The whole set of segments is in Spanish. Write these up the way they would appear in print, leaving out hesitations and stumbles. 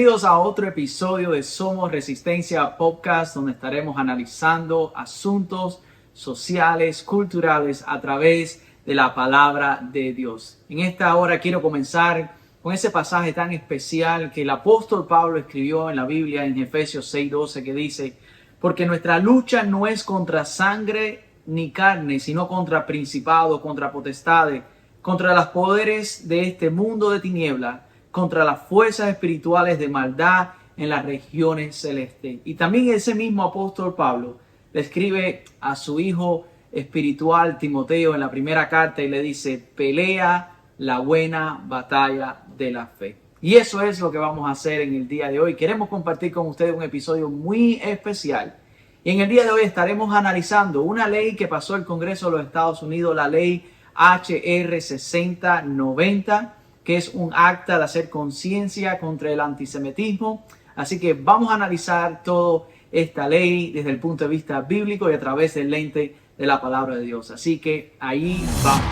Bienvenidos a otro episodio de Somos Resistencia Podcast, donde estaremos analizando asuntos sociales, culturales a través de la palabra de Dios. En esta hora quiero comenzar con ese pasaje tan especial que el apóstol Pablo escribió en la Biblia en Efesios 6:12, que dice: porque nuestra lucha no es contra sangre ni carne, sino contra principados, contra potestades, contra los poderes de este mundo de tinieblas, contra las fuerzas espirituales de maldad en las regiones celestes. Y también ese mismo apóstol Pablo le escribe a su hijo espiritual Timoteo en la primera carta y le dice: pelea la buena batalla de la fe. Y eso es lo que vamos a hacer en el día de hoy. Queremos compartir con ustedes un episodio muy especial. Y en el día de hoy estaremos analizando una ley que pasó el Congreso de los Estados Unidos, la ley HR 6090, que es un acta de hacer conciencia contra el antisemitismo. Así que vamos a analizar toda esta ley desde el punto de vista bíblico y a través del lente de la palabra de Dios. Así que ahí vamos.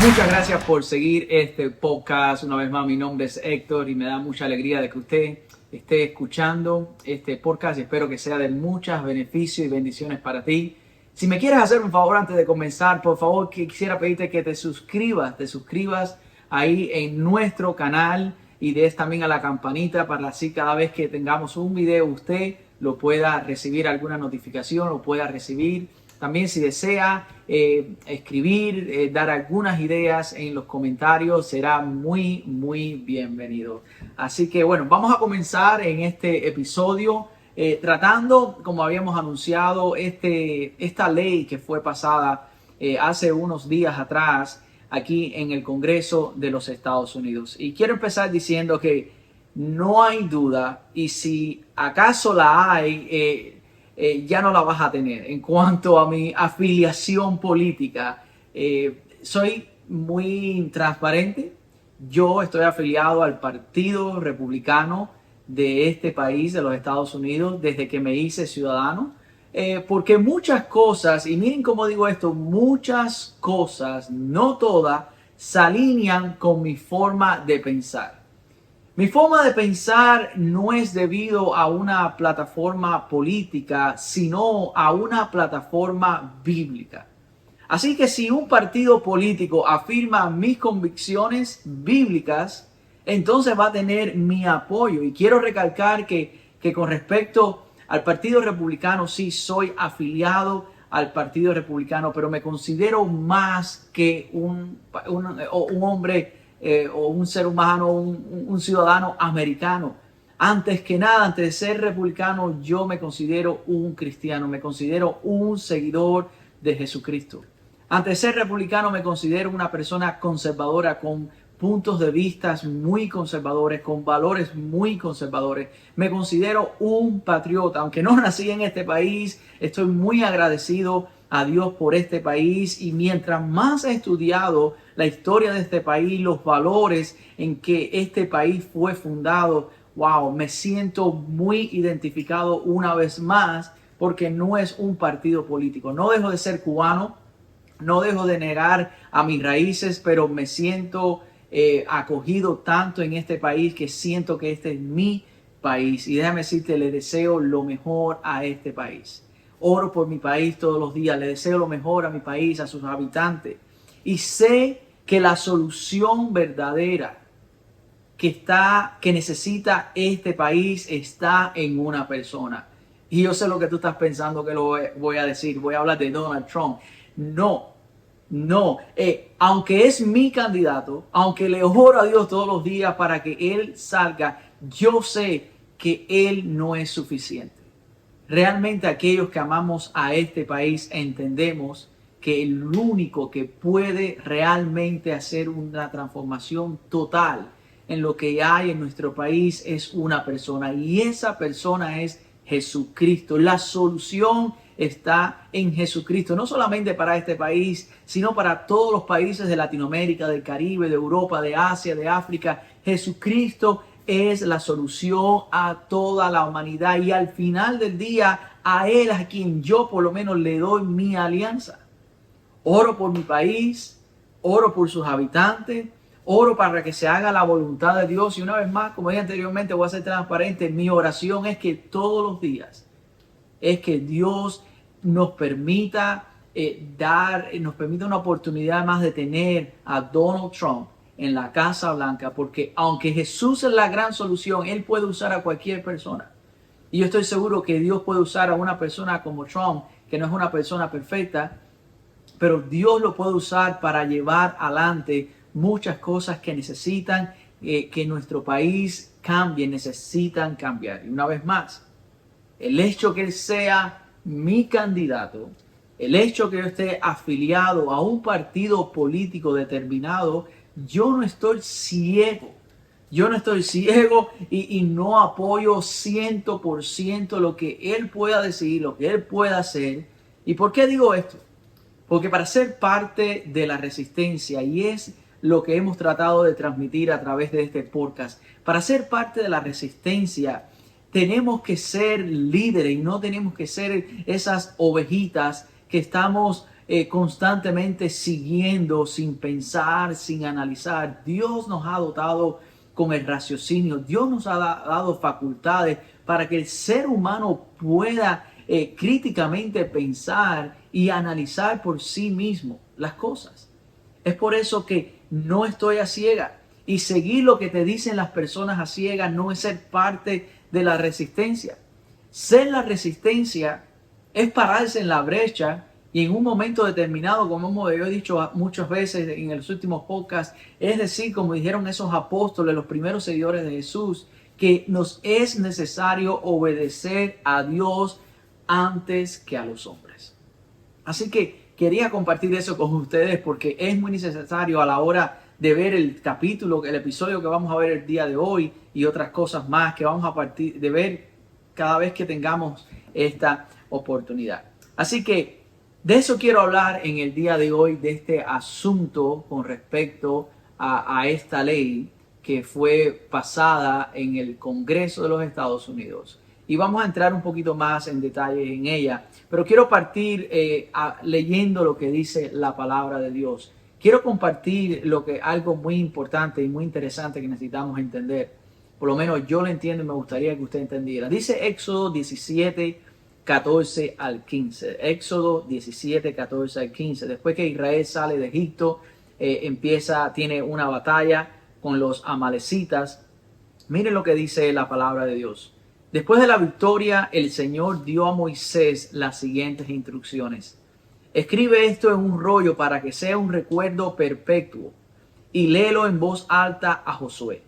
Muchas gracias por seguir este podcast. Una vez más, mi nombre es Héctor y me da mucha alegría de que usted esté escuchando este podcast. Espero que sea de muchos beneficios y bendiciones para ti. Si me quieres hacer un favor antes de comenzar, por favor, quisiera pedirte que te suscribas ahí en nuestro canal y des también a la campanita para así cada vez que tengamos un video usted lo pueda recibir, alguna notificación, lo pueda recibir. También si desea escribir, dar algunas ideas en los comentarios, será muy bienvenido. Así que bueno, vamos a comenzar en este episodio tratando, como habíamos anunciado, esta ley que fue pasada hace unos días atrás aquí en el Congreso de los Estados Unidos. Y quiero empezar diciendo que no hay duda, y si acaso la hay, ya no la vas a tener. En cuanto a mi afiliación política, soy muy transparente. Yo estoy afiliado al Partido Republicano de este país, de los Estados Unidos, desde que me hice ciudadano. Porque muchas cosas, y miren cómo digo esto, muchas cosas, no todas, se alinean con mi forma de pensar. Mi forma de pensar no es debido a una plataforma política, sino a una plataforma bíblica. Así que si un partido político afirma mis convicciones bíblicas, entonces va a tener mi apoyo. Y quiero recalcar que con respecto al Partido Republicano, sí soy afiliado al Partido Republicano, pero me considero más que un hombre o un ser humano, un ciudadano americano. Antes que nada, antes de ser republicano, yo me considero un cristiano, me considero un seguidor de Jesucristo. Antes de ser republicano, me considero una persona conservadora con puntos de vista muy conservadores, con valores muy conservadores. Me considero un patriota. Aunque no nací en este país, estoy muy agradecido a Dios por este país, y mientras más he estudiado la historia de este país, los valores en que este país fue fundado, wow, me siento muy identificado una vez más, porque no es un partido político. No dejo de ser cubano, no dejo de negar a mis raíces, pero me siento acogido tanto en este país que siento que este es mi país. Y déjame decirte, le deseo lo mejor a este país. Oro por mi país todos los días, le deseo lo mejor a mi país, a sus habitantes. Y sé que la solución verdadera que necesita este país está en una persona. Y yo sé lo que tú estás pensando que lo voy a decir. Voy a hablar de Donald Trump. No. Aunque es mi candidato, aunque le oro a Dios todos los días para que él salga, yo sé que él no es suficiente. Realmente aquellos que amamos a este país entendemos que el único que puede realmente hacer una transformación total en lo que hay en nuestro país es una persona, y esa persona es Jesucristo. La solución está en Jesucristo, no solamente para este país, sino para todos los países de Latinoamérica, del Caribe, de Europa, de Asia, de África. Jesucristo es la solución a toda la humanidad, y al final del día a Él a quien yo por lo menos le doy mi alianza. Oro por mi país, oro por sus habitantes, oro para que se haga la voluntad de Dios. Y una vez más, como dije anteriormente, voy a ser transparente, mi oración es que todos los días, es que Dios nos permita nos permita una oportunidad más de tener a Donald Trump en la Casa Blanca, porque aunque Jesús es la gran solución, Él puede usar a cualquier persona. Y yo estoy seguro que Dios puede usar a una persona como Trump, que no es una persona perfecta, pero Dios lo puede usar para llevar adelante muchas cosas que necesitan que nuestro país cambie, necesitan cambiar. Y una vez más, el hecho que Él sea mi candidato, el hecho que yo esté afiliado a un partido político determinado, yo no estoy ciego. Yo no estoy ciego y no apoyo 100% lo que Él pueda decir, lo que Él pueda hacer. ¿Y por qué digo esto? Porque para ser parte de la resistencia, y es lo que hemos tratado de transmitir a través de este podcast, para ser parte de la resistencia tenemos que ser líderes y no tenemos que ser esas ovejitas que estamos constantemente siguiendo sin pensar, sin analizar. Dios nos ha dotado con el raciocinio, Dios nos ha dado facultades para que el ser humano pueda críticamente pensar y analizar por sí mismo las cosas. Es por eso que no estoy a ciega, y seguir lo que te dicen las personas a ciegas no es ser parte de la resistencia. Ser la resistencia es pararse en la brecha y en un momento determinado, como yo he dicho muchas veces en los últimos podcasts, es decir, como dijeron esos apóstoles, los primeros seguidores de Jesús, que nos es necesario obedecer a Dios antes que a los hombres. Así que quería compartir eso con ustedes porque es muy necesario a la hora de ver el capítulo, el episodio que vamos a ver el día de hoy y otras cosas más que vamos a partir de ver cada vez que tengamos esta oportunidad. Así que de eso quiero hablar en el día de hoy, de este asunto con respecto a esta ley que fue pasada en el Congreso de los Estados Unidos. Y vamos a entrar un poquito más en detalle en ella. Pero quiero partir leyendo lo que dice la palabra de Dios. Quiero compartir algo muy importante y muy interesante que necesitamos entender. Por lo menos yo lo entiendo y me gustaría que usted entendiera. Dice Éxodo 17, 14 al 15. Éxodo 17, 14 al 15. Después que Israel sale de Egipto, tiene una batalla con los amalecitas. Miren lo que dice la palabra de Dios. Después de la victoria, el Señor dio a Moisés las siguientes instrucciones. Escribe esto en un rollo para que sea un recuerdo perpetuo y léelo en voz alta a Josué.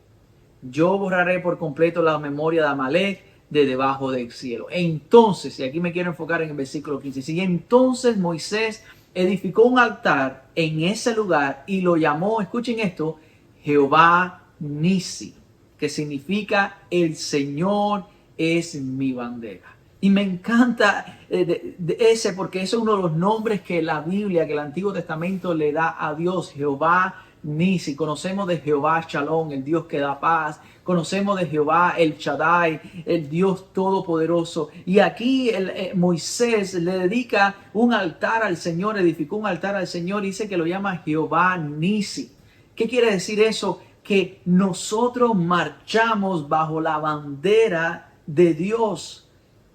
Yo borraré por completo la memoria de Amalek de debajo del cielo. Entonces, y aquí me quiero enfocar en el versículo 15, y entonces Moisés edificó un altar en ese lugar y lo llamó, escuchen esto, Jehová Nisi, que significa el Señor es mi bandera. Y me encanta ese porque ese es uno de los nombres que la Biblia, que el Antiguo Testamento le da a Dios, Jehová Nisi. Conocemos de Jehová Shalom, el Dios que da paz. Conocemos de Jehová el Shaddai, el Dios todopoderoso. Y aquí Moisés le dedica un altar al Señor, edificó un altar al Señor y dice que lo llama Jehová Nisi. ¿Qué quiere decir eso? Que nosotros marchamos bajo la bandera de Dios.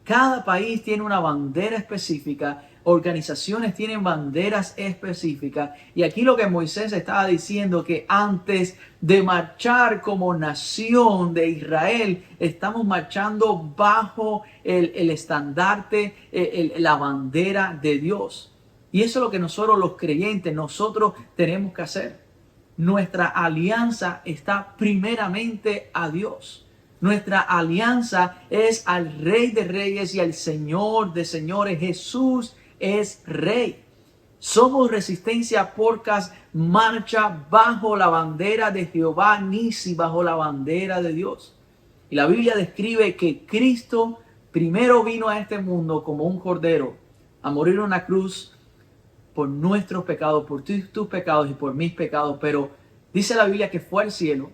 Cada país tiene una bandera específica, organizaciones tienen banderas específicas. Y aquí lo que Moisés estaba diciendo, que antes de marchar como nación de Israel, estamos marchando bajo el estandarte, la bandera de Dios. Y eso es lo que nosotros los creyentes, nosotros tenemos que hacer. Nuestra alianza está primeramente a Dios. Nuestra alianza es al Rey de Reyes y al Señor de Señores. Jesús es Rey. Somos Resistencia Podcast, marcha bajo la bandera de Jehová Nisi, bajo la bandera de Dios. Y la Biblia describe que Cristo primero vino a este mundo como un cordero a morir en una cruz por nuestros pecados, por tus pecados y por mis pecados. Pero dice la Biblia que fue al cielo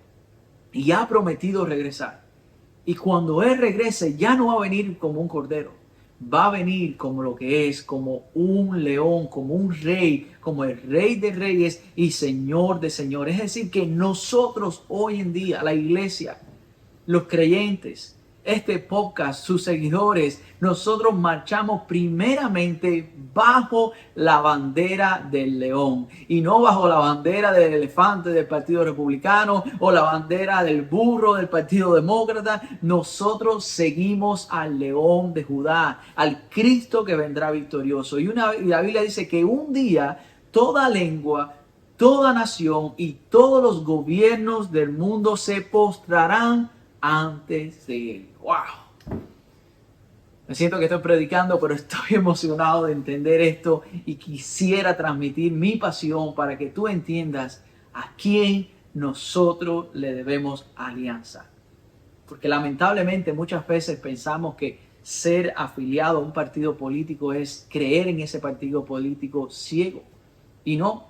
y ha prometido regresar. Y cuando Él regrese, ya no va a venir como un cordero, va a venir como lo que es, como un león, como un rey, como el rey de reyes y señor de señores. Es decir, que nosotros hoy en día, la iglesia, los creyentes, este podcast, sus seguidores, nosotros marchamos primeramente bajo la bandera del león y no bajo la bandera del elefante del Partido Republicano o la bandera del burro del Partido Demócrata. Nosotros seguimos al león de Judá, al Cristo que vendrá victorioso. Y la Biblia dice que un día toda lengua, toda nación y todos los gobiernos del mundo se postrarán antes de él. ¡Wow! Me siento que estoy predicando, pero estoy emocionado de entender esto y quisiera transmitir mi pasión para que tú entiendas a quién nosotros le debemos alianza. Porque lamentablemente muchas veces pensamos que ser afiliado a un partido político es creer en ese partido político ciego. Y no,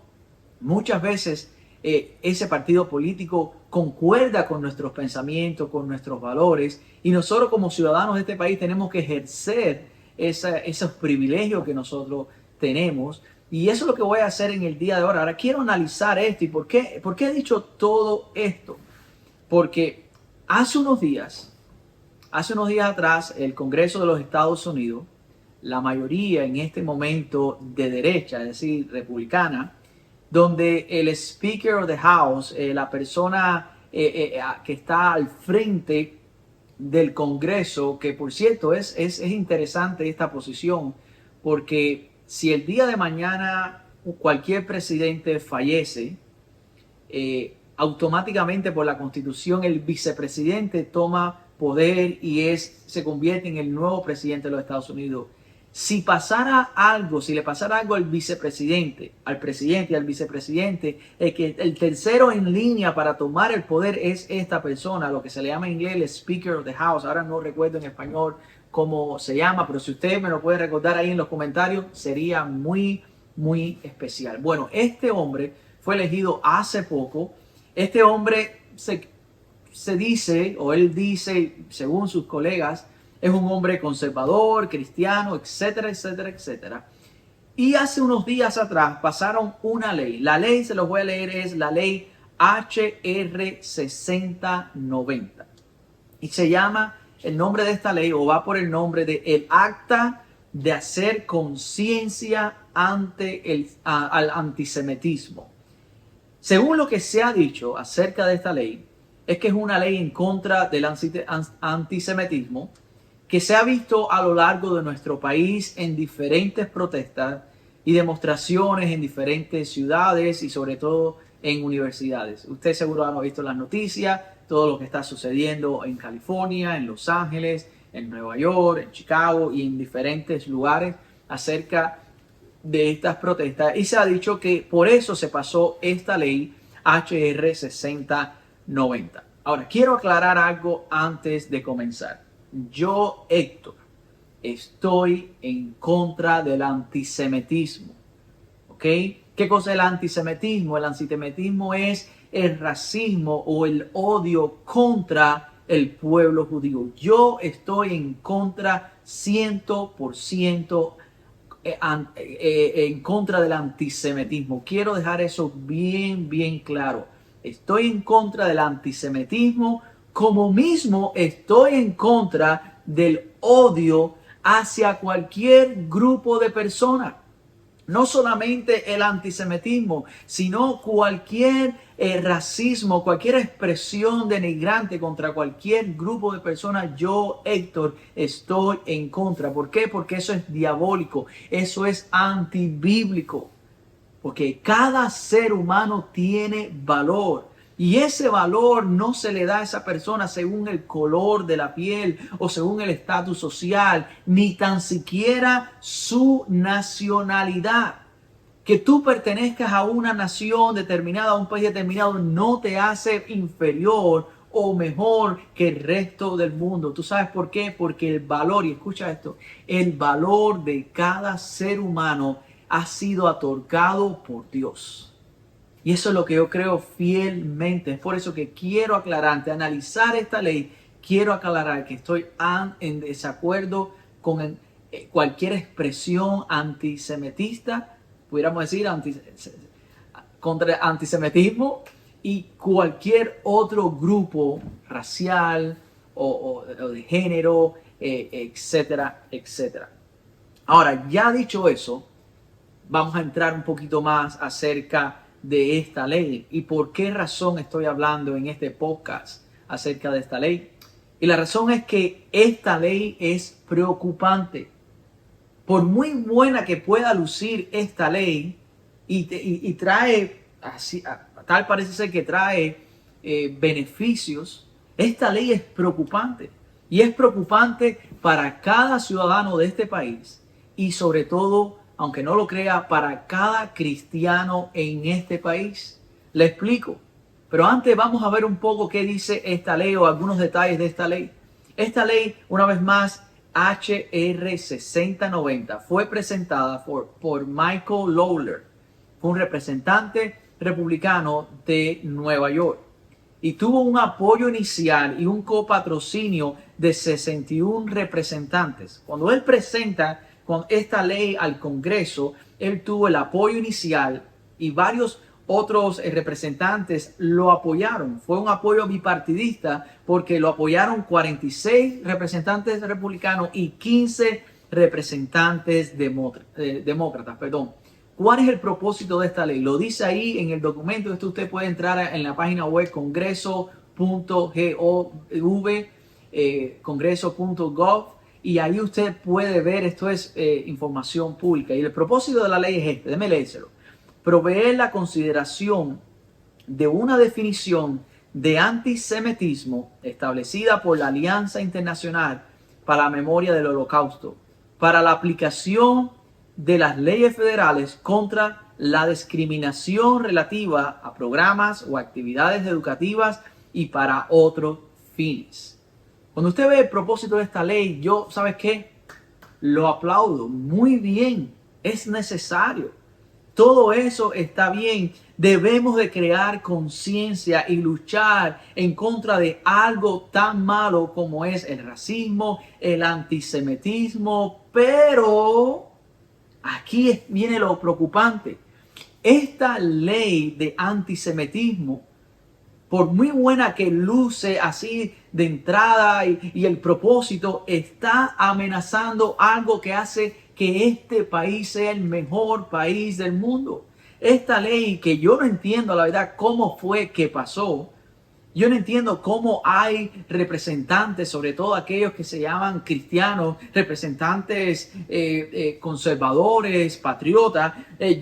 muchas veces ese partido político concuerda con nuestros pensamientos, con nuestros valores, y nosotros como ciudadanos de este país tenemos que ejercer esos privilegios que nosotros tenemos. Y eso es lo que voy a hacer en el día de hoy. Ahora quiero analizar esto. ¿Y por qué he dicho todo esto? Porque hace unos días atrás, el Congreso de los Estados Unidos, la mayoría en este momento de derecha, es decir, republicana, donde el Speaker of the House, la persona que está al frente del Congreso, que por cierto es interesante esta posición, porque si el día de mañana cualquier presidente fallece, automáticamente por la Constitución el vicepresidente toma poder y se convierte en el nuevo presidente de los Estados Unidos. Si pasara algo, si le pasara algo al vicepresidente, al presidente y al vicepresidente, el tercero en línea para tomar el poder es esta persona, lo que se le llama en inglés el Speaker of the House. Ahora no recuerdo en español cómo se llama, pero si usted me lo puede recordar ahí en los comentarios, sería muy, muy especial. Bueno, este hombre fue elegido hace poco. Este hombre se dice, o él dice, según sus colegas, es un hombre conservador, cristiano, etcétera, etcétera, etcétera. Y hace unos días atrás pasaron una ley. La ley, se los voy a leer, es la ley HR 6090. Y se llama, el nombre de esta ley, o va por el nombre de el Acta de Hacer Conciencia ante al Antisemitismo. Según lo que se ha dicho acerca de esta ley, es que es una ley en contra del antisemitismo que se ha visto a lo largo de nuestro país en diferentes protestas y demostraciones en diferentes ciudades y sobre todo en universidades. Usted seguro ha visto las noticias, todo lo que está sucediendo en California, en Los Ángeles, en Nueva York, en Chicago y en diferentes lugares acerca de estas protestas. Y se ha dicho que por eso se pasó esta ley HR 6090. Ahora, quiero aclarar algo antes de comenzar. Yo, Héctor, estoy en contra del antisemitismo. ¿Ok? ¿Qué cosa es el antisemitismo? El antisemitismo es el racismo o el odio contra el pueblo judío. Yo estoy en contra 100% en contra del antisemitismo. Quiero dejar eso bien, bien claro. Estoy en contra del antisemitismo, como mismo estoy en contra del odio hacia cualquier grupo de personas. No solamente el antisemitismo, sino cualquier racismo, cualquier expresión denigrante contra cualquier grupo de personas. Yo, Héctor, estoy en contra. ¿Por qué? Porque eso es diabólico, eso es antibíblico. Porque cada ser humano tiene valor. Y ese valor no se le da a esa persona según el color de la piel o según el estatus social, ni tan siquiera su nacionalidad. Que tú pertenezcas a una nación determinada, a un país determinado, no te hace inferior o mejor que el resto del mundo. ¿Tú sabes por qué? Porque el valor, y escucha esto, el valor de cada ser humano ha sido otorgado por Dios. Y eso es lo que yo creo fielmente. Es por eso que quiero aclarar, antes de analizar esta ley, quiero aclarar que estoy en desacuerdo con cualquier expresión antisemitista, pudiéramos decir, contra antisemitismo y cualquier otro grupo racial o de género, etcétera, etcétera. Ahora, ya dicho eso, vamos a entrar un poquito más acerca de esta ley y por qué razón estoy hablando en este podcast acerca de esta ley. Y la razón es que esta ley es preocupante. Por muy buena que pueda lucir esta ley y trae, así, tal parece ser que trae beneficios, esta ley es preocupante. Y es preocupante para cada ciudadano de este país y sobre todo, aunque no lo crea, para cada cristiano en este país. Le explico. Pero antes vamos a ver un poco qué dice esta ley o algunos detalles de esta ley. Esta ley, una vez más, HR 6090, fue presentada por Michael Lawler, fue un representante republicano de Nueva York y tuvo un apoyo inicial y un copatrocinio de 61 representantes. Cuando él presenta con esta ley al Congreso, él tuvo el apoyo inicial y varios otros representantes lo apoyaron. Fue un apoyo bipartidista porque lo apoyaron 46 representantes republicanos y 15 representantes demócratas. ¿Cuál es el propósito de esta ley? Lo dice ahí en el documento. Esto usted puede entrar en la página web congreso.gov, congreso.gov, y ahí usted puede ver, esto es información pública. Y el propósito de la ley es este, déjeme leérselo. Proveer la consideración de una definición de antisemitismo establecida por la Alianza Internacional para la Memoria del Holocausto, para la aplicación de las leyes federales contra la discriminación relativa a programas o actividades educativas y para otros fines. Cuando usted ve el propósito de esta ley, yo, ¿sabes qué? Lo aplaudo. Muy bien, es necesario. Todo eso está bien. Debemos de crear conciencia y luchar en contra de algo tan malo como es el racismo, el antisemitismo. Pero aquí viene lo preocupante. Esta ley de antisemitismo, por muy buena que luce así de entrada y el propósito, está amenazando algo que hace que este país sea el mejor país del mundo. Esta ley que yo no entiendo, la verdad, cómo fue que pasó. Yo no entiendo cómo hay representantes, sobre todo aquellos que se llaman cristianos, representantes conservadores, patriotas.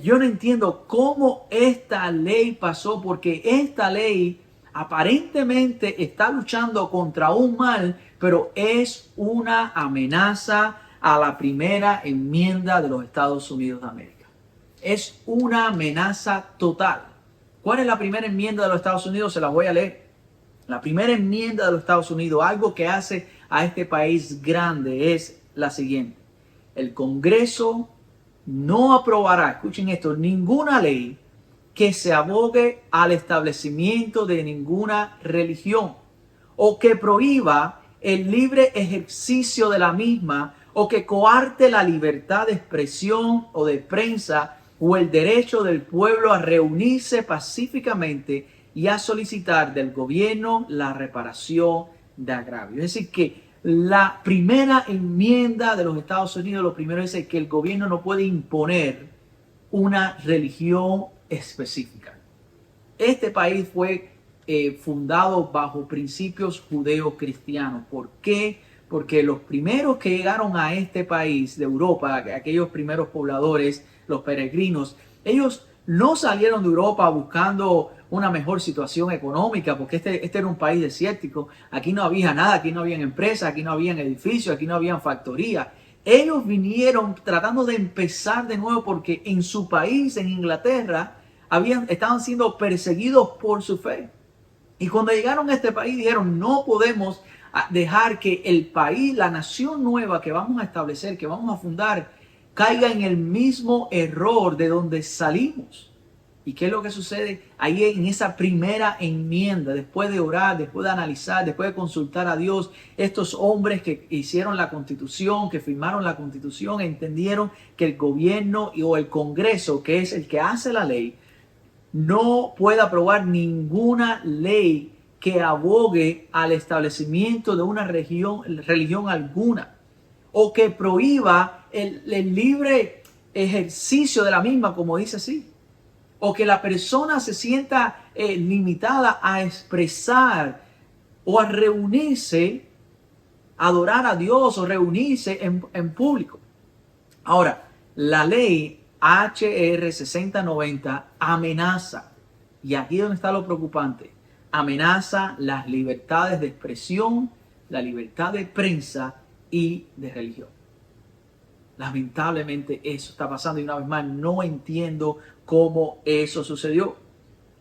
Yo no entiendo cómo esta ley pasó, porque esta ley aparentemente está luchando contra un mal, pero es una amenaza a la primera enmienda de los Estados Unidos de América. Es una amenaza total. ¿Cuál es la primera enmienda de los Estados Unidos? Se las voy a leer. La primera enmienda de los Estados Unidos, algo que hace a este país grande, es la siguiente. El Congreso no aprobará, escuchen esto, ninguna ley que se abogue al establecimiento de ninguna religión o que prohíba el libre ejercicio de la misma o que coarte la libertad de expresión o de prensa o el derecho del pueblo a reunirse pacíficamente y a solicitar del gobierno la reparación de agravios. Es decir, que la primera enmienda de los Estados Unidos, lo primero es que el gobierno no puede imponer una religión específica. Este país fue fundado bajo principios judeo-cristianos. ¿Por qué? Porque los primeros que llegaron a este país de Europa, aquellos primeros pobladores, los peregrinos, ellos no salieron de Europa buscando una mejor situación económica, porque este era un país desértico. Aquí no había nada, aquí no habían empresas, aquí no habían edificios, aquí no habían factorías. Ellos vinieron tratando de empezar de nuevo porque en su país, en Inglaterra, estaban siendo perseguidos por su fe. Y cuando llegaron a este país dijeron, no podemos dejar que el país, la nación nueva que vamos a establecer, que vamos a fundar, caiga en el mismo error de donde salimos. ¿Y qué es lo que sucede? Ahí en esa primera enmienda, después de orar, después de analizar, después de consultar a Dios, estos hombres que hicieron la Constitución, que firmaron la Constitución, entendieron que el gobierno o el Congreso, que es el que hace la ley, no puede aprobar ninguna ley que abogue al establecimiento de una religión alguna o que prohíba el libre ejercicio de la misma, como dice así, o que la persona se sienta limitada a expresar o a reunirse, a adorar a Dios o reunirse en público. Ahora, la ley HR 6090 amenaza, y aquí es donde está lo preocupante, amenaza las libertades de expresión, la libertad de prensa y de religión. Lamentablemente eso está pasando y una vez más no entiendo cómo eso sucedió.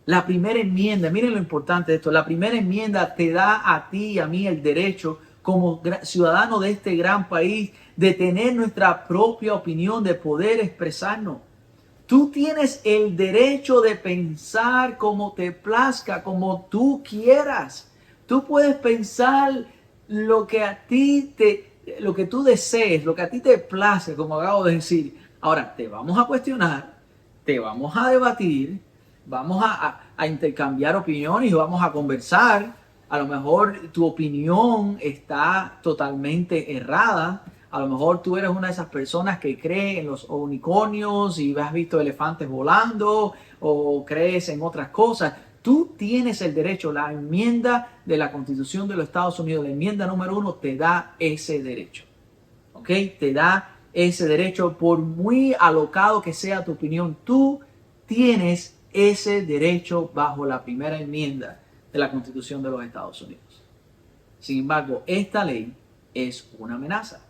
La primera enmienda, miren lo importante de esto, la primera enmienda te da a ti y a mí el derecho como ciudadanos de este gran país de tener nuestra propia opinión, de poder expresarnos. Tú tienes el derecho de pensar como te plazca, como tú quieras. Tú puedes pensar lo que a ti lo que tú desees, lo que a ti te place, como acabo de decir. Ahora, te vamos a cuestionar, te vamos a debatir, vamos a intercambiar opiniones y vamos a conversar. A lo mejor tu opinión está totalmente errada. A lo mejor tú eres una de esas personas que cree en los unicornios y has visto elefantes volando o crees en otras cosas. Tú tienes el derecho, la enmienda de la Constitución de los Estados Unidos, la enmienda número 1, te da ese derecho. ¿Ok? Te da ese derecho por muy alocado que sea tu opinión. Tú tienes ese derecho bajo la primera enmienda de la Constitución de los Estados Unidos. Sin embargo, esta ley es una amenaza.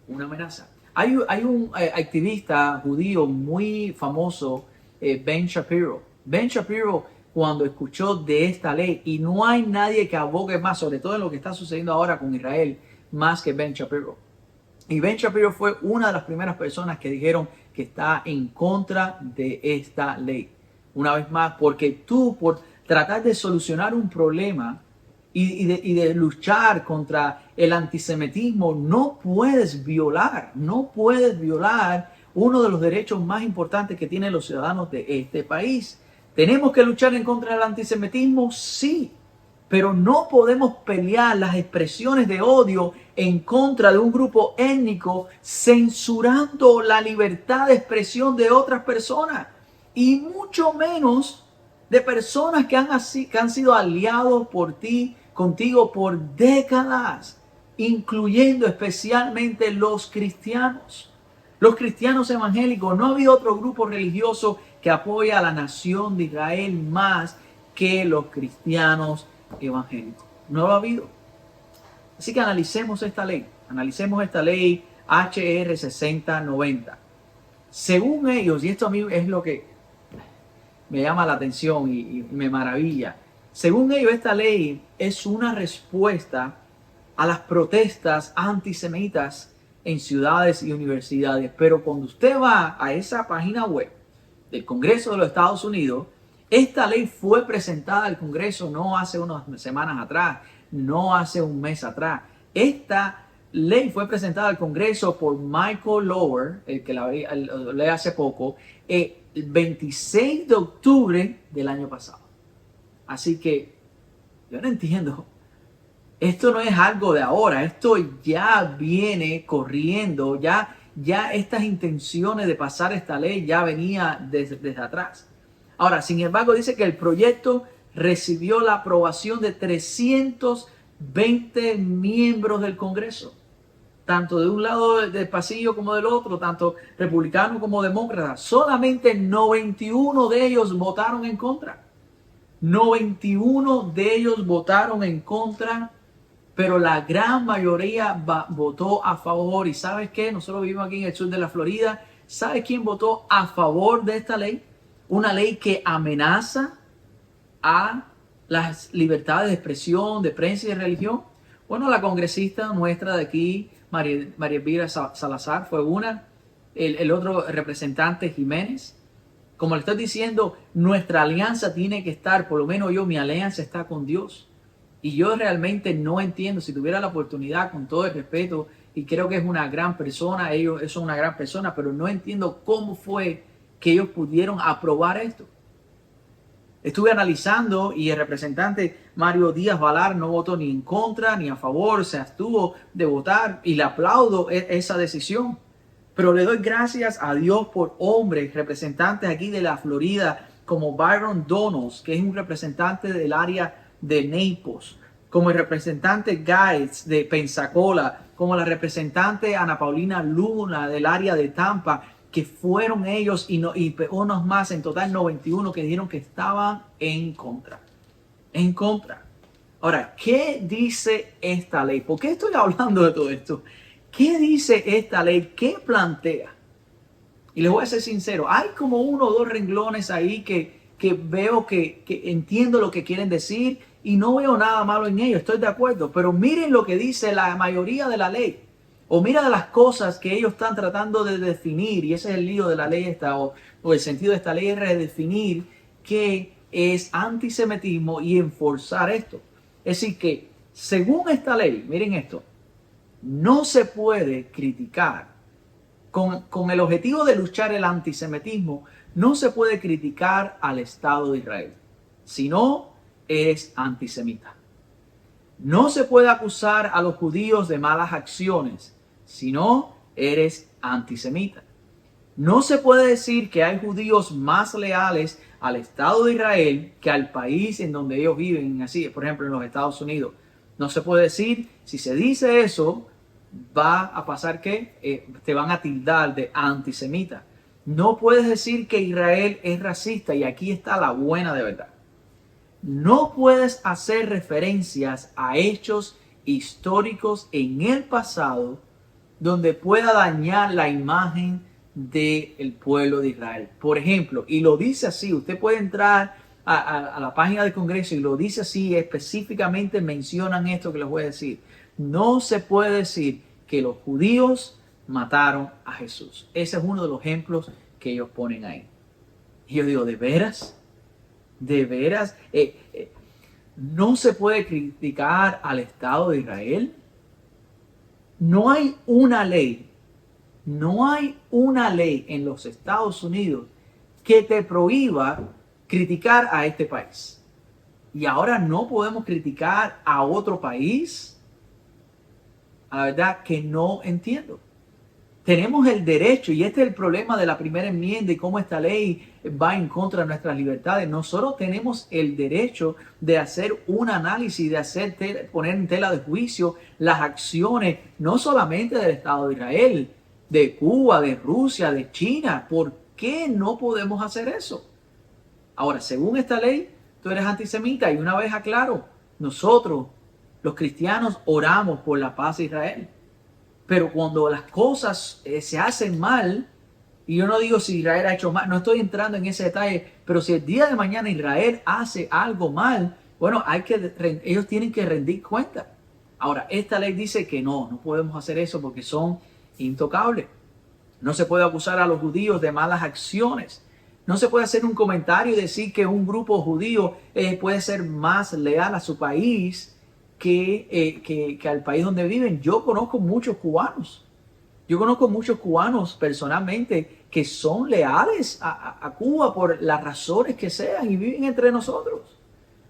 Una amenaza. Hay un activista judío muy famoso, Ben Shapiro. Ben Shapiro, cuando escuchó de esta ley, y no hay nadie que abogue más, sobre todo en lo que está sucediendo ahora con Israel, más que Ben Shapiro. Y Ben Shapiro fue una de las primeras personas que dijeron que está en contra de esta ley. Una vez más, porque tú, por tratar de solucionar un problema y de luchar contra el antisemitismo, no puedes violar uno de los derechos más importantes que tienen los ciudadanos de este país. ¿Tenemos que luchar en contra del antisemitismo? Sí, pero no podemos pelear las expresiones de odio en contra de un grupo étnico censurando la libertad de expresión de otras personas y mucho menos de personas que han sido aliados contigo por décadas, incluyendo especialmente los cristianos. Los cristianos evangélicos, no ha habido otro grupo religioso que apoya a la nación de Israel más que los cristianos evangélicos. No lo ha habido. Así que analicemos esta ley HR 6090. Según ellos, y esto a mí es lo que me llama la atención y me maravilla, según ellos esta ley es una respuesta a las protestas antisemitas en ciudades y universidades. Pero cuando usted va a esa página web del Congreso de los Estados Unidos, esta ley fue presentada al Congreso no hace unas semanas atrás, no hace un mes atrás. Esta ley fue presentada al Congreso por Michael Lower, el que la leí hace poco, el 26 de octubre del año pasado. Así que yo no entiendo. Esto no es algo de ahora, esto ya viene corriendo, ya estas intenciones de pasar esta ley ya venía desde atrás. Ahora, sin embargo, dice que el proyecto recibió la aprobación de 320 miembros del Congreso, tanto de un lado del pasillo como del otro, tanto republicanos como demócratas. Solamente 91 de ellos votaron en contra. 91 de ellos votaron en contra, pero la gran mayoría votó a favor. ¿Y sabes qué? Nosotros vivimos aquí en el sur de la Florida. ¿Sabes quién votó a favor de esta ley? Una ley que amenaza a las libertades de expresión, de prensa y de religión. Bueno, la congresista nuestra de aquí, María Elvira Salazar, fue una. El otro representante, Jiménez. Como le estoy diciendo, nuestra alianza tiene que estar, por lo menos mi alianza está con Dios. Y yo realmente no entiendo, si tuviera la oportunidad, con todo el respeto, y creo que es una gran persona, ellos son una gran persona, pero no entiendo cómo fue que ellos pudieron aprobar esto. Estuve analizando y el representante Mario Díaz Valar no votó ni en contra ni a favor, se abstuvo de votar y le aplaudo esa decisión. Pero le doy gracias a Dios por hombres, representantes aquí de la Florida, como Byron Donalds, que es un representante del área de Naples, como el representante Guides de Pensacola, como la representante Ana Paulina Luna del área de Tampa, que fueron ellos y unos más, en total 91, que dijeron que estaban en contra. En contra. Ahora, ¿qué dice esta ley? ¿Por qué estoy hablando de todo esto? ¿Qué dice esta ley? ¿Qué plantea? Y les voy a ser sincero, hay como uno o dos renglones ahí que veo que entiendo lo que quieren decir y no veo nada malo en ello, estoy de acuerdo, pero miren lo que dice la mayoría de la ley. O mira de las cosas que ellos están tratando de definir, y ese es el lío de la ley esta, o el sentido de esta ley es redefinir qué es antisemitismo y enforzar esto. Es decir que, según esta ley, miren esto, no se puede criticar, con el objetivo de luchar el antisemitismo, no se puede criticar al Estado de Israel, si no eres antisemita. No se puede acusar a los judíos de malas acciones, si no eres antisemita. No se puede decir que hay judíos más leales al Estado de Israel que al país en donde ellos viven, así, por ejemplo, en los Estados Unidos. No se puede decir, si se dice eso, va a pasar que te van a tildar de antisemita. No puedes decir que Israel es racista, y aquí está la buena de verdad. No puedes hacer referencias a hechos históricos en el pasado donde pueda dañar la imagen del pueblo de Israel. Por ejemplo, y lo dice así, usted puede entrar a la página del Congreso y lo dice así, específicamente mencionan esto que les voy a decir. No se puede decir que los judíos mataron a Jesús. Ese es uno de los ejemplos que ellos ponen ahí. Y yo digo, ¿de veras? ¿De veras? ¿No se puede criticar al Estado de Israel? No hay una ley en los Estados Unidos que te prohíba criticar a este país. Y ahora no podemos criticar a otro país. La verdad que no entiendo. Tenemos el derecho, y este es el problema de la primera enmienda y cómo esta ley va en contra de nuestras libertades. Nosotros tenemos el derecho de hacer un análisis, de poner en tela de juicio las acciones, no solamente del Estado de Israel, de Cuba, de Rusia, de China. ¿Por qué no podemos hacer eso? Ahora, según esta ley, tú eres antisemita, y una vez aclaro, nosotros, los cristianos, oramos por la paz de Israel. Pero cuando las cosas se hacen mal, y yo no digo si Israel ha hecho mal, no estoy entrando en ese detalle, pero si el día de mañana Israel hace algo mal, bueno, ellos tienen que rendir cuenta. Ahora, esta ley dice que no podemos hacer eso porque son intocables. No se puede acusar a los judíos de malas acciones. No se puede hacer un comentario y decir que un grupo judío puede ser más leal a su país que al país donde viven. Yo conozco muchos cubanos. Yo conozco muchos cubanos personalmente que son leales a Cuba por las razones que sean y viven entre nosotros.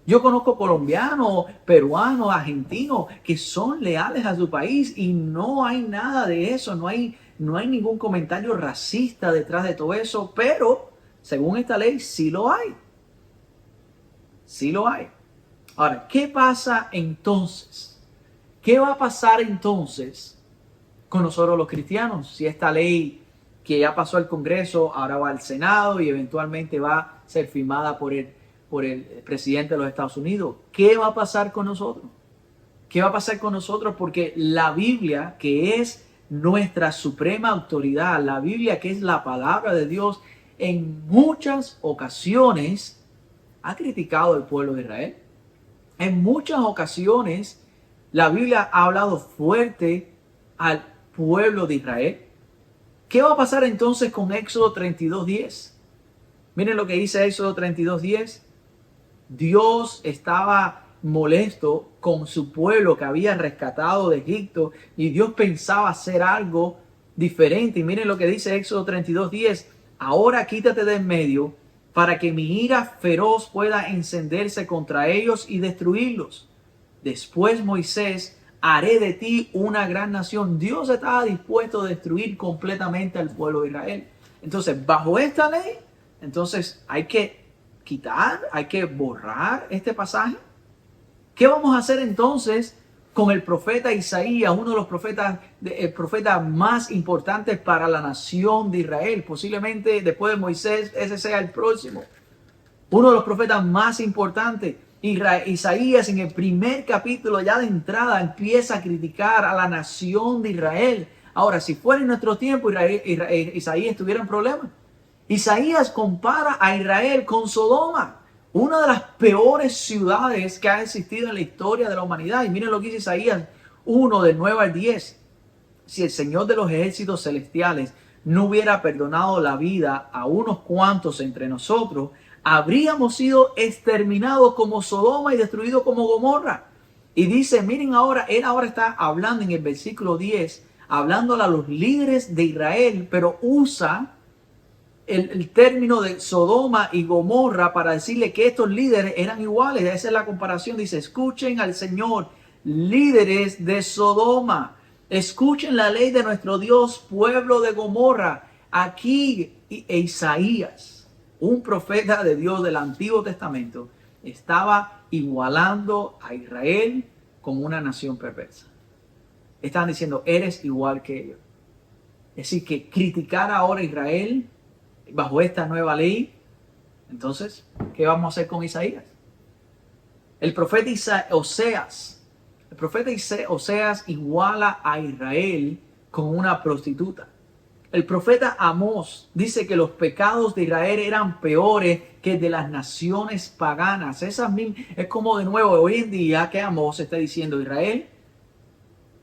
Yo conozco colombianos, peruanos, argentinos que son leales a su país y no hay nada de eso. No hay ningún comentario racista detrás de todo eso, pero según esta ley sí lo hay. Sí lo hay. Ahora, ¿qué pasa entonces? ¿Qué va a pasar entonces con nosotros los cristianos si esta ley que ya pasó al Congreso ahora va al Senado y eventualmente va a ser firmada por el presidente de los Estados Unidos? ¿Qué va a pasar con nosotros? ¿Qué va a pasar con nosotros? Porque la Biblia, que es nuestra suprema autoridad, la Biblia, que es la palabra de Dios, en muchas ocasiones ha criticado al pueblo de Israel. En muchas ocasiones la Biblia ha hablado fuerte al pueblo de Israel. ¿Qué va a pasar entonces con Éxodo 32:10? Miren lo que dice Éxodo 32:10. Dios estaba molesto con su pueblo que había rescatado de Egipto y Dios pensaba hacer algo diferente. Y miren lo que dice Éxodo 32:10. Ahora quítate de en medio para que mi ira feroz pueda encenderse contra ellos y destruirlos. Después, Moisés, haré de ti una gran nación. Dios estaba dispuesto a destruir completamente al pueblo de Israel. Entonces, bajo esta ley, entonces hay que quitar, hay que borrar este pasaje. ¿Qué vamos a hacer entonces con el profeta Isaías, uno de los profetas más importantes para la nación de Israel? Posiblemente después de Moisés, ese sea el próximo. Uno de los profetas más importantes. Isaías en el primer capítulo ya de entrada empieza a criticar a la nación de Israel. Ahora, si fuera en nuestro tiempo, Isaías tuviera un problema. Isaías compara a Israel con Sodoma, una de las peores ciudades que ha existido en la historia de la humanidad. Y miren lo que dice Isaías 1, del 9 al 10. Si el Señor de los ejércitos celestiales no hubiera perdonado la vida a unos cuantos entre nosotros, habríamos sido exterminados como Sodoma y destruidos como Gomorra. Y dice, miren ahora, él ahora está hablando en el versículo 10, hablándole a los líderes de Israel, pero usa el término de Sodoma y Gomorra para decirle que estos líderes eran iguales. Esa es la comparación. Dice, escuchen al Señor, líderes de Sodoma. Escuchen la ley de nuestro Dios, pueblo de Gomorra. Aquí Isaías, un profeta de Dios del Antiguo Testamento, estaba igualando a Israel con una nación perversa. Estaban diciendo, eres igual que ellos. Es decir, que criticar ahora a Israel bajo esta nueva ley, entonces, ¿qué vamos a hacer con Isaías? El profeta Oseas iguala a Israel con una prostituta. El profeta Amós dice que los pecados de Israel eran peores que de las naciones paganas. Es como de nuevo hoy en día que Amós está diciendo, Israel,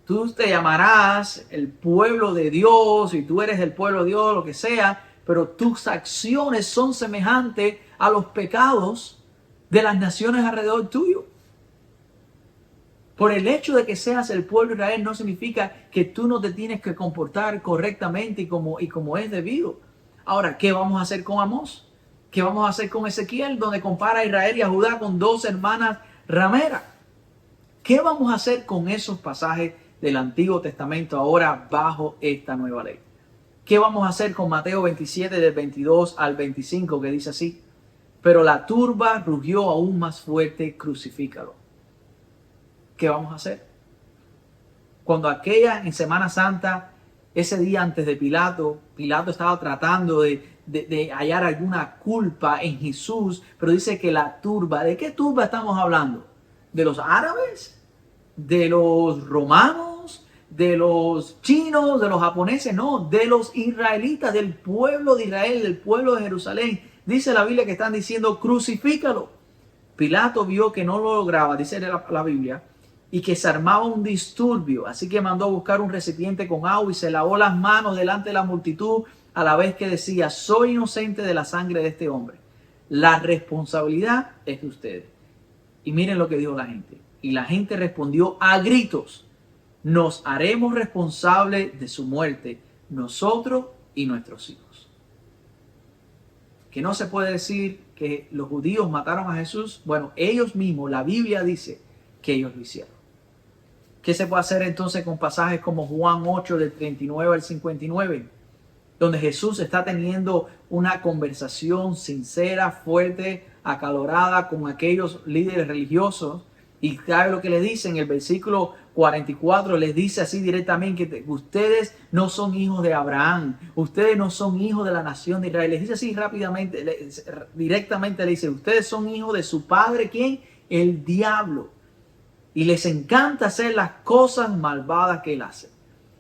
tú te llamarás el pueblo de Dios y tú eres el pueblo de Dios, lo que sea, pero tus acciones son semejantes a los pecados de las naciones alrededor tuyo. Por el hecho de que seas el pueblo de Israel no significa que tú no te tienes que comportar correctamente y como es debido. Ahora, ¿qué vamos a hacer con Amós? ¿Qué vamos a hacer con Ezequiel, donde compara a Israel y a Judá con dos hermanas rameras? ¿Qué vamos a hacer con esos pasajes del Antiguo Testamento ahora bajo esta nueva ley? ¿Qué vamos a hacer con Mateo 27 del 22 al 25 que dice así? Pero la turba rugió aún más fuerte, crucifícalo. ¿Qué vamos a hacer? Cuando en Semana Santa, ese día antes de Pilato estaba tratando de hallar alguna culpa en Jesús, pero dice que la turba, ¿de qué turba estamos hablando? ¿De los árabes? ¿De los romanos? ¿De los chinos? ¿De los japoneses? No, de los israelitas, del pueblo de Israel, del pueblo de Jerusalén. Dice la Biblia que están diciendo, crucifícalo. Pilato vio que no lo lograba, dice la Biblia, y que se armaba un disturbio, así que mandó a buscar un recipiente con agua y se lavó las manos delante de la multitud a la vez que decía, soy inocente de la sangre de este hombre. La responsabilidad es de ustedes. Y miren lo que dijo la gente. Y la gente respondió a gritos, nos haremos responsables de su muerte, nosotros y nuestros hijos. Que no se puede decir que los judíos mataron a Jesús. Bueno, ellos mismos, la Biblia dice que ellos lo hicieron. ¿Qué se puede hacer entonces con pasajes como Juan 8 del 39 al 59? Donde Jesús está teniendo una conversación sincera, fuerte, acalorada con aquellos líderes religiosos. Y sabe lo que le dice en el versículo 44, les dice así directamente que ustedes no son hijos de Abraham, ustedes no son hijos de la nación de Israel. Les dice así rápidamente, directamente le dice, ustedes son hijos de su padre, ¿quién? El diablo. Y les encanta hacer las cosas malvadas que él hace.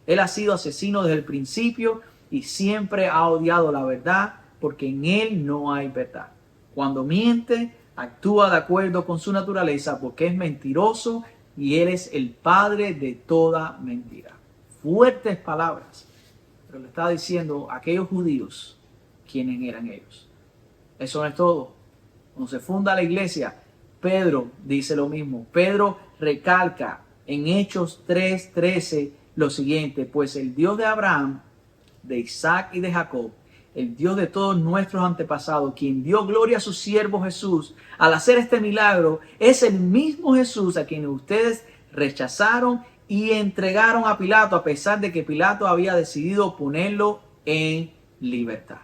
Él ha sido asesino desde el principio y siempre ha odiado la verdad porque en él no hay verdad. Cuando miente, actúa de acuerdo con su naturaleza porque es mentiroso y él es el padre de toda mentira. Fuertes palabras, pero le está diciendo a aquellos judíos quiénes eran ellos. Eso no es todo. Cuando se funda la iglesia, Pedro dice lo mismo. Pedro recalca en Hechos 3:13 lo siguiente: pues el Dios de Abraham, de Isaac y de Jacob, el Dios de todos nuestros antepasados, quien dio gloria a su siervo Jesús al hacer este milagro, es el mismo Jesús a quien ustedes rechazaron y entregaron a Pilato, a pesar de que Pilato había decidido ponerlo en libertad.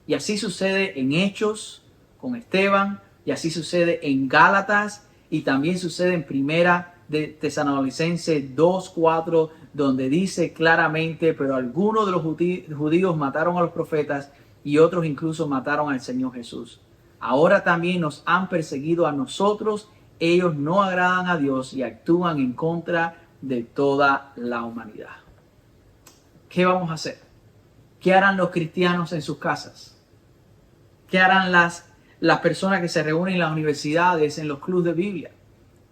Y así sucede en Hechos con Esteban, y así sucede en Gálatas, y también sucede en Primera de Tesalonicenses 2:4, donde dice claramente: pero algunos de los judíos mataron a los profetas y otros incluso mataron al Señor Jesús. Ahora también nos han perseguido a nosotros. Ellos no agradan a Dios y actúan en contra de toda la humanidad. ¿Qué vamos a hacer? ¿Qué harán los cristianos en sus casas? ¿Qué harán las personas que se reúnen en las universidades, en los clubes de Biblia?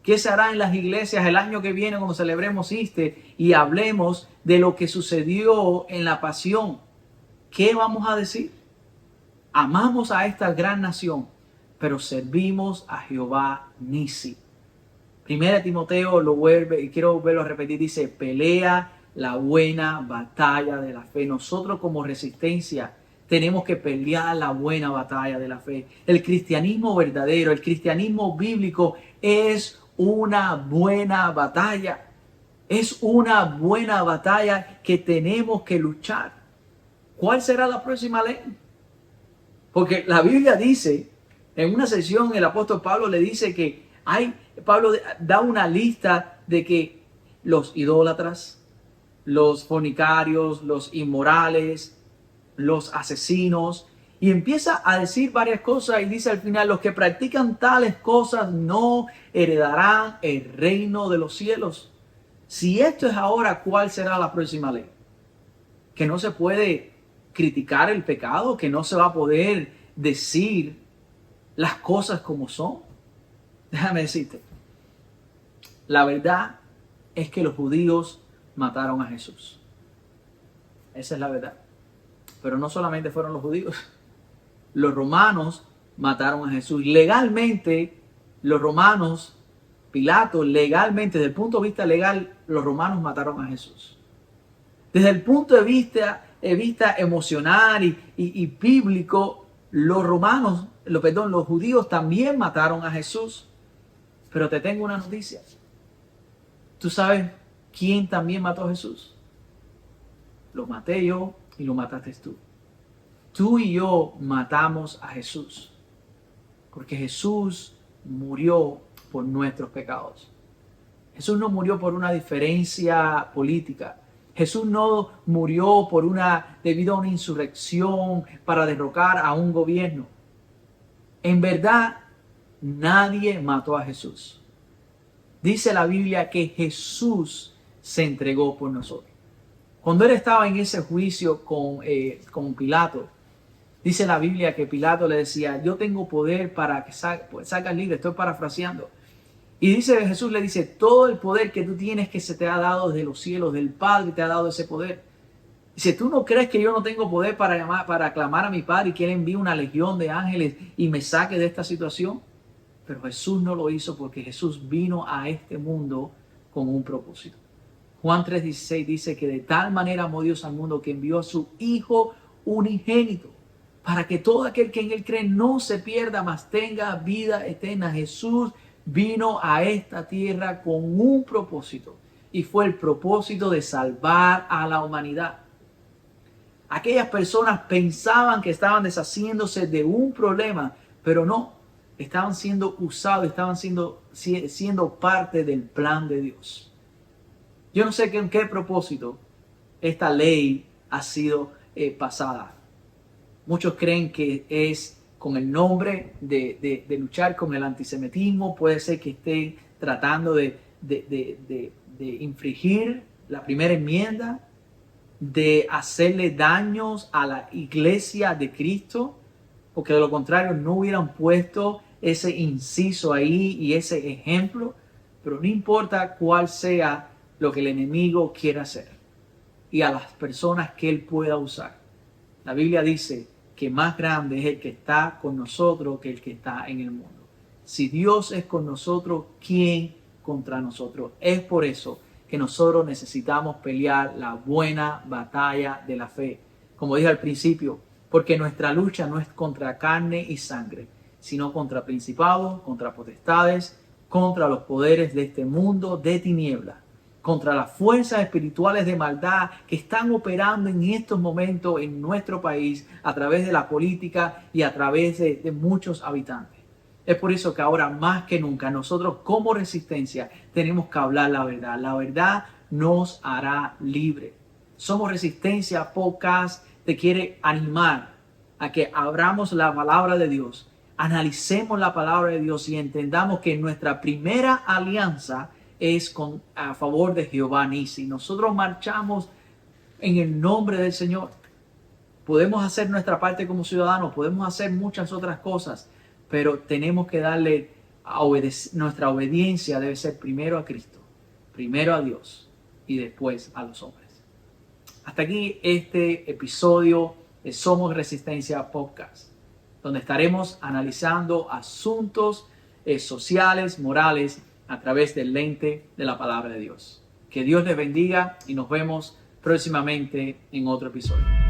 ¿Qué se hará en las iglesias el año que viene cuando celebremos Easter y hablemos de lo que sucedió en la pasión? ¿Qué vamos a decir? Amamos a esta gran nación, pero servimos a Jehová Nisi. Primera Timoteo lo vuelve, y quiero volverlo a repetir, dice: pelea la buena batalla de la fe. Nosotros como Resistencia tenemos que pelear la buena batalla de la fe. El cristianismo verdadero, el cristianismo bíblico es una buena batalla. Es una buena batalla que tenemos que luchar. ¿Cuál será la próxima ley? Porque la Biblia dice, en una sesión el apóstol Pablo le dice que Pablo da una lista de que los idólatras, los fornicarios, los inmorales, los asesinos, y empieza a decir varias cosas y dice al final: los que practican tales cosas no heredarán el reino de los cielos. Si esto es ahora, ¿cuál será la próxima ley? Que no se puede criticar el pecado, que no se va a poder decir las cosas como son. Déjame decirte, la verdad es que los judíos mataron a Jesús. Esa es la verdad. Pero no solamente fueron los judíos. Los romanos mataron a Jesús. Legalmente, los romanos, Pilato, legalmente, desde el punto de vista legal, los romanos mataron a Jesús. Desde el punto de vista emocional y bíblico, los judíos también mataron a Jesús. Pero te tengo una noticia. ¿Tú sabes quién también mató a Jesús? Lo maté yo y lo mataste tú. Tú y yo matamos a Jesús. Porque Jesús murió por nuestros pecados. Jesús no murió por una diferencia política. Jesús no murió debido a una insurrección para derrocar a un gobierno. En verdad, nadie mató a Jesús. Dice la Biblia que Jesús se entregó por nosotros. Cuando él estaba en ese juicio con Pilato, dice la Biblia que Pilato le decía: yo tengo poder para que salgas libre. Estoy parafraseando. Y Jesús le dice: todo el poder que tú tienes, que se te ha dado desde los cielos, del Padre te ha dado ese poder. Dice: ¿tú no crees que yo no tengo poder para clamar a mi Padre y que Él envíe una legión de ángeles y me saque de esta situación? Pero Jesús no lo hizo, porque Jesús vino a este mundo con un propósito. Juan 3:16 dice que de tal manera amó Dios al mundo que envió a su Hijo unigénito, para que todo aquel que en Él cree no se pierda, mas tenga vida eterna. Jesús vino a esta tierra con un propósito, y fue el propósito de salvar a la humanidad. Aquellas personas pensaban que estaban deshaciéndose de un problema, pero no, estaban siendo usados, estaban siendo parte del plan de Dios. Yo no sé en qué propósito esta ley ha sido pasada. Muchos creen que es con el nombre de luchar con el antisemitismo. Puede ser que estén tratando de infringir la primera enmienda, de hacerle daños a la iglesia de Cristo, porque de lo contrario no hubieran puesto ese inciso ahí y ese ejemplo. Pero no importa cuál sea lo que el enemigo quiera hacer y a las personas que él pueda usar. La Biblia dice que más grande es el que está con nosotros que el que está en el mundo. Si Dios es con nosotros, ¿quién contra nosotros? Es por eso que nosotros necesitamos pelear la buena batalla de la fe. Como dije al principio, porque nuestra lucha no es contra carne y sangre, sino contra principados, contra potestades, contra los poderes de este mundo de tinieblas, contra las fuerzas espirituales de maldad que están operando en estos momentos en nuestro país a través de la política y a través de muchos habitantes. Es por eso que ahora más que nunca nosotros como Resistencia tenemos que hablar la verdad. La verdad nos hará libre. Somos Resistencia Podcast te quiere animar a que abramos la palabra de Dios, analicemos la palabra de Dios y entendamos que nuestra primera alianza es a favor de Jehová Nisi. Nosotros marchamos en el nombre del Señor. Podemos hacer nuestra parte como ciudadanos, podemos hacer muchas otras cosas, pero tenemos que darle nuestra obediencia debe ser primero a Cristo, primero a Dios y después a los hombres. Hasta aquí este episodio de Somos Resistencia Podcast, donde estaremos analizando asuntos sociales, morales, a través del lente de la palabra de Dios. Que Dios les bendiga y nos vemos próximamente en otro episodio.